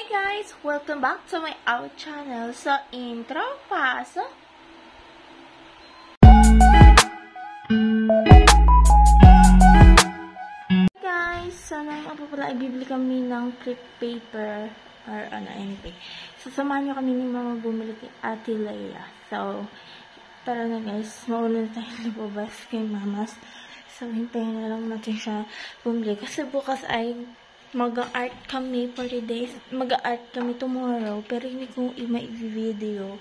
Hi guys! Welcome back to our channel. So, intro, pasok! Hi guys! So, naman po pala, ibibili kami ng crepe paper or anything. So, samahan nyo kami ni Mama bumili kay Ate Leia. So, tara na guys, mauna na tayo lumabas kay Mamas. So, hintayin na lang natin siya bumili. Kasi bukas ay mag-art kami for the days. Mag-art kami tomorrow. Pero hindi ko i-video.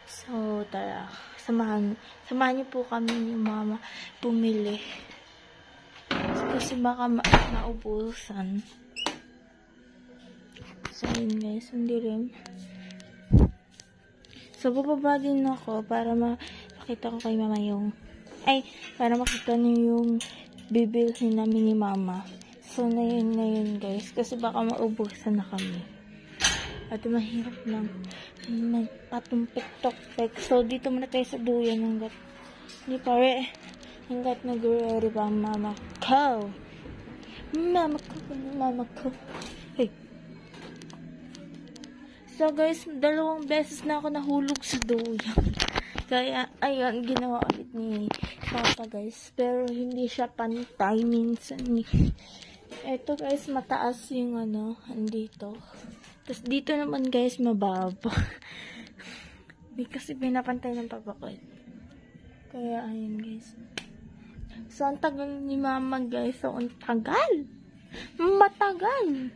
So, tara. Samahan niyo po kami ni Mama bumili. Kasi baka maubusan. So, yun guys. Hindi rin. So, bababa din ako para makita ko kay Mama yung para makita niyo yung bibilhin namin ni Mama. So, na yun guys. Kasi baka maubusan na kami. At mahirap lang magpatumpik-tokpek. So, dito muna tayo sa duyan hanggat nag-ready pa ang Mama ko. Mama ko. Hey. So, guys, 2 beses na ako nahulog sa duyan. Kaya, ayun, ginawa ulit ni Papa, guys. Pero, hindi siya pantay minsan. Ito, guys, mataas yung andito. Tapos, dito naman, guys, mababa. Hindi kasi pinapantay ng Papa ko. Kaya, ayun, guys. So, ang tagal ni Mama, guys. So, ang tagal. Matagal.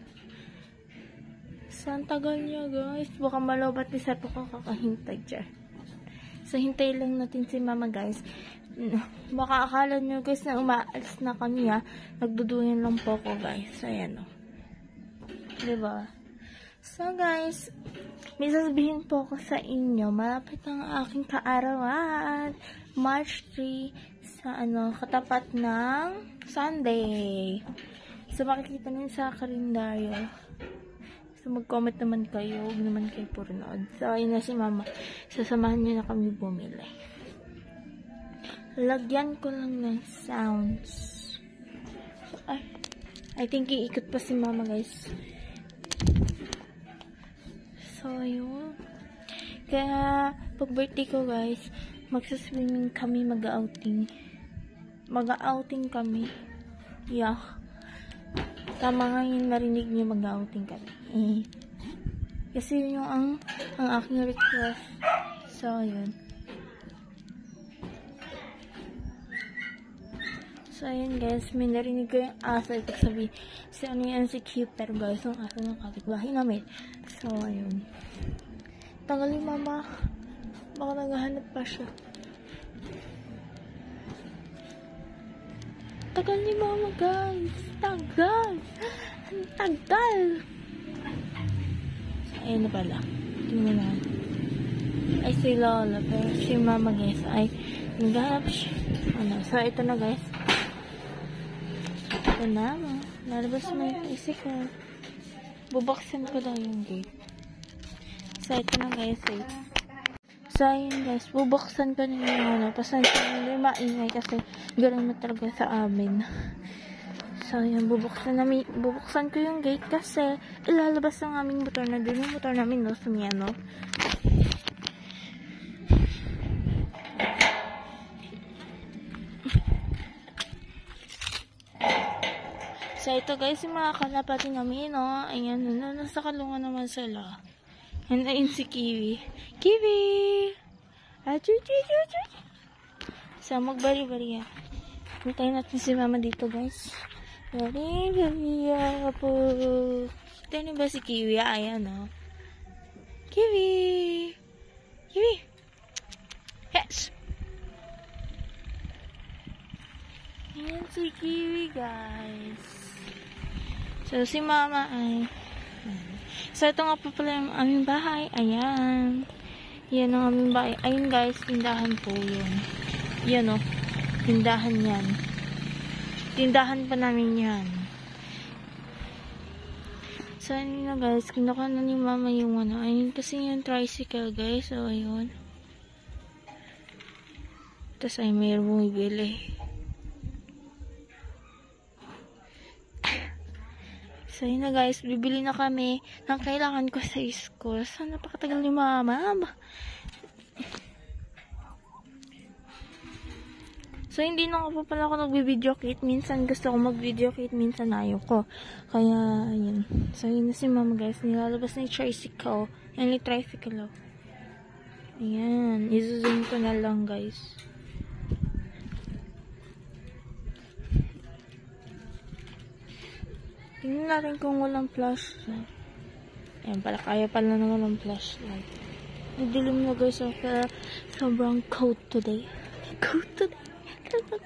So, ang tagal niya, guys. Baka malobat ni Sir ko kakahintay dyan. So, hintay lang natin si Mama, guys. Baka akala nyo, guys, na umaalis na kami, ha. Nagduduyan lang po ako, guys. Ayan, o. Diba? So, guys, may sasabihin po ako sa inyo. Malapit ang aking kaarawan. March 3 sa, katapat ng Sunday. So, makikita nyo sa kalendaryo. So, mag-comment naman kayo. Huwag naman kayo puro nood. So, ayun na si Mama. Sasamahan niyo na kami bumili. Lagyan ko lang ng sounds. So, I think iikot pa si Mama, guys. So, ayun. Kaya, pag birthday ko, guys, magsaswimming kami, mag-outing. Mag-outing kami. Yeah. Tama nga yung narinig niyo, mag-outing kami. Kasi yun yung ang aking request. So, yun. So, ayun guys. May narinig ko yung aso. Ito sabi, si Keeper guys. Yung aso ng kapitbahay namin. So, ayun. Tagal ni Mama. Baka naghahanap pa siya. Tagal ni Mama guys. Tagal. Ang tagal. Ayun na pala. Tingnan na. Ay, si Lola. Pero si Mama, guys, ay naghanap siya. So, ito na, guys. Ito na, lalabas na yung tricycle. Bubuksan ko daw yung gate. So, ito na, guys. So, ayun, guys. Bubuksan ko na yung pasensya na yung maingay kasi gano'n na talaga sa amin. So, yun, bubuksan ko yung gate kasi ilalabas ang aming motor na doon yung motor namin, no, sumiyano. So, ito guys, yung mga kalapati namin, no. Ayan, nasa kalungan naman sila. And ayun si Kiwi. Kiwi! So, magbari-bari yan. Hintayin natin si Mama dito, guys. Bari-bari po. Ito na ba si Kiwi? Ayan, o. Kiwi! Kiwi! Yes! Ayan si Kiwi, guys. So, si Mama ay... So, ito nga po pala yung aming bahay. Ayan. Yan ang aming bahay. Ayun, guys. Tindahan po yun. Yan, o. Tindahan yan. Tindahan pa namin yan. So, ayun na guys. Kinuha na ni Mama yung ayun kasi yung tricycle guys. So, ayun. Tapos ay mayroon bumibili. So, yun na guys. Bibili na kami ng kailangan ko sa school. So, napakatagal ni mama. So, hindi na ako pala ako nag-video kit. Minsan gusto ko mag-video kit, minsan ayaw ko. Kaya, yun. So, yun na si mama guys. Nilalabas na yung tricycle. Yan yung tricycle, oh. Ayan. I-zoom ko na lang guys. Tingnan natin kung walang flashlight. Ayan pala. Kaya pala na walang flashlight. Didilim na guys. So, kaya sobrang cold today. Cold today.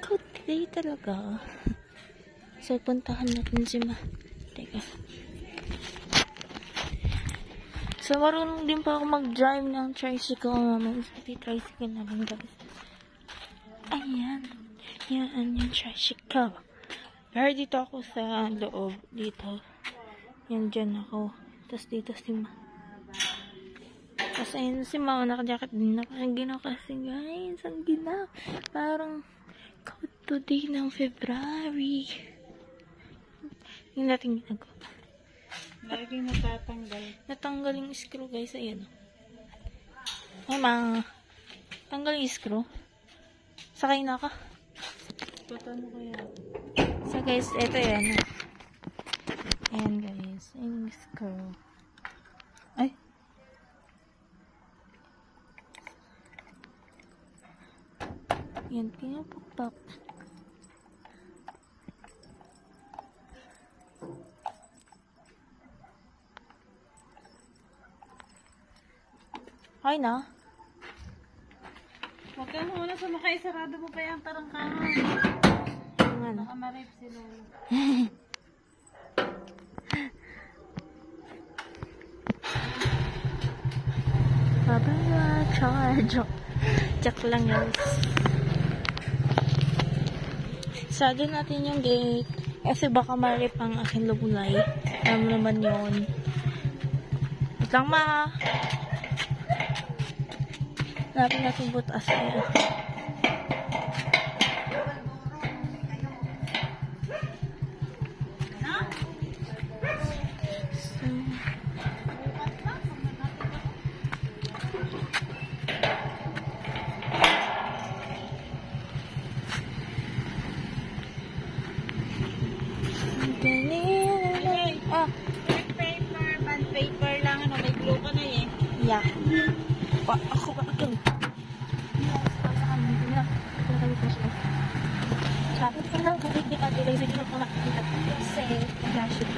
Cold today talaga. So, puntahan natin si ma. Teka. So, marunong din pa ako mag-drive ng tricycle. Mamaya, tricycle namin guys. Ayan. Yan yung tricycle. Pero dito ako sa loob. Dito. Yan, dyan ako. Tapos dito si ma. Tapos ayun si mama. Naka-jacket din. Nakaginaw kasi guys. Ang ginaw. Parang cold today ng February. Yung natin ginagawa. Laging natatanggal. Natanggal yung screw guys. Ayan. Ay ma. Tanggal yung screw. Sakay na ka. Paano kaya? So guys, ito yan. Ayan guys. Ayan yung screw. Ay. Ayan. Pinapukpak. Ay na. Huwag ka muna sumakay. Sarado mo pa yung tarangkahan. Yung ano. Baka ma-rape si Lolo. Babaya. Joke. Joke lang guys. Sarado natin yung gate. Kasi baka ma-rape ang aking lubulay. Alam naman yun. Wait lang ma. Lapin natin butas kaya. Band paper lang. Ano, may glue ka na eh. Yeah. Ako ba ito? Sabi ko lang, kung hindi ka tuloy sa gino kung nakikita ko. Kasi, flash it.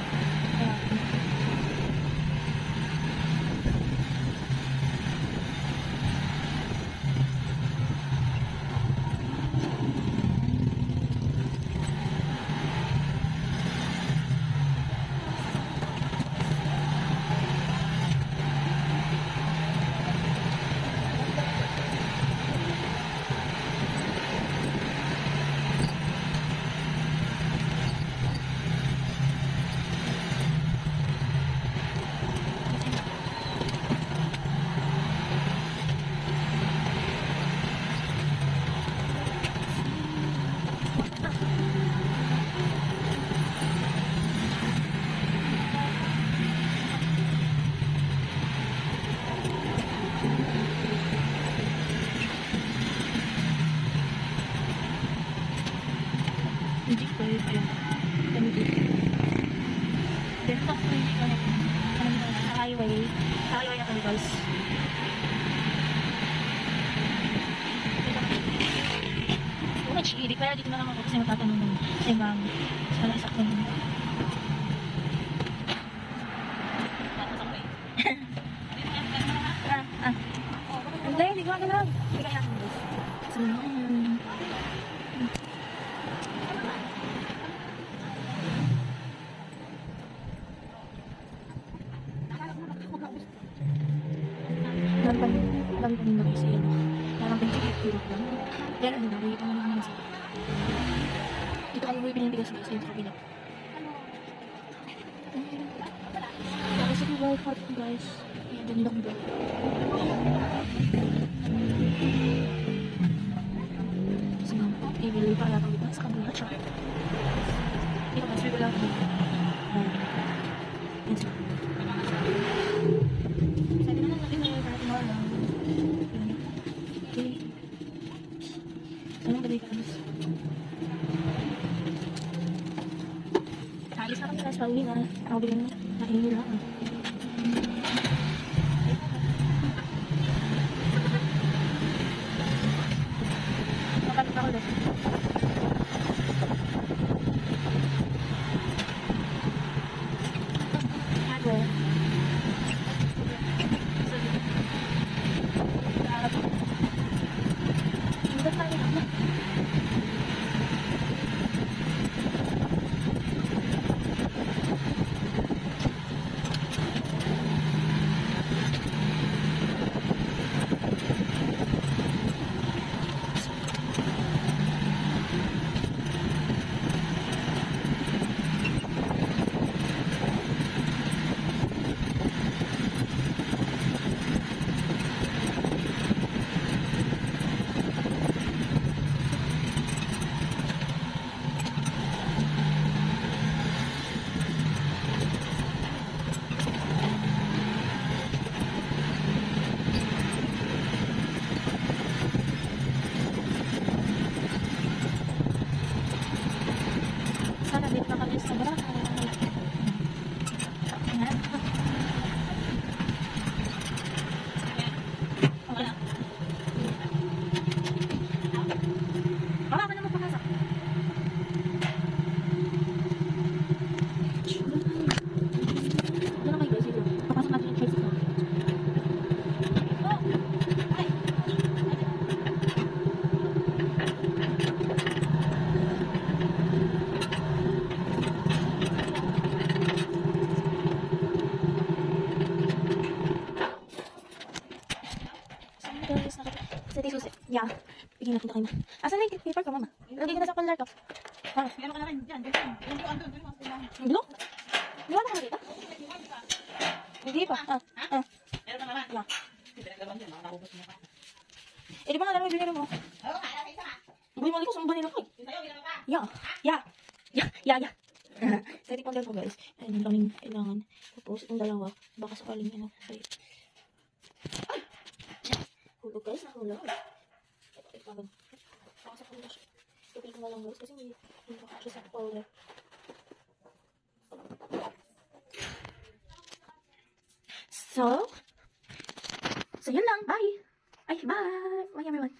Hindi ko yun. Dito ako hindi ko na sa highway. Sa highway na kami guys. Hindi kaya dito na lang ako kasi matatanong ng ibang sana isakto naman. Hindi ko na lang. Hindi kaya natin guys. So, Lang na kasi yun. Parang pinipirot lang. Pero ano na, wait naman naman sila. Dito kami mo pinitigas guys, yun sa kabila. Tapos sa Dubai Park guys. Ayan, dandang doon. Kasi nga, ibili pa yata dito sa kabila. Dito guys, bibila ako. Pauwi na. Ako din na. Nahihila. Makalit ako ulit. Hardware. Sana dito na kami sa Baraka. Ayan. Okay. Baka ka na magpakasok. Doon na kayo guys. Papasok natin yung tricycle. Guys, sa tiso, yeah. Bigyan natin ito kayo. Asan na yung paper ko, mama? Lagay ko na sa collar ko. Ah. Meron ka na rin dyan. Doon. Blue? Di ba nakakita? Hindi pa. Meron ka naman. Yeah. Pinaglaban dyan. Nakakubos mo pa. Eh, di ba nga dalawa binili mo? Oo, kaya isa ka. Buhay mo ko sa banila ko. Yung sa'yo, ginawa ka. Yeah. Sa collar ko, guys. Ayun, ang daming kailangan. Tapos, itong dalawa. Baka sakaling ano. Ay. Hulog guys, nahulog. Ito. Baka sa collar siya. Ipil ko na lang guys kasi hindi baka siya sa collar. So yun lang. Bye! Ay, bye! Bye everyone.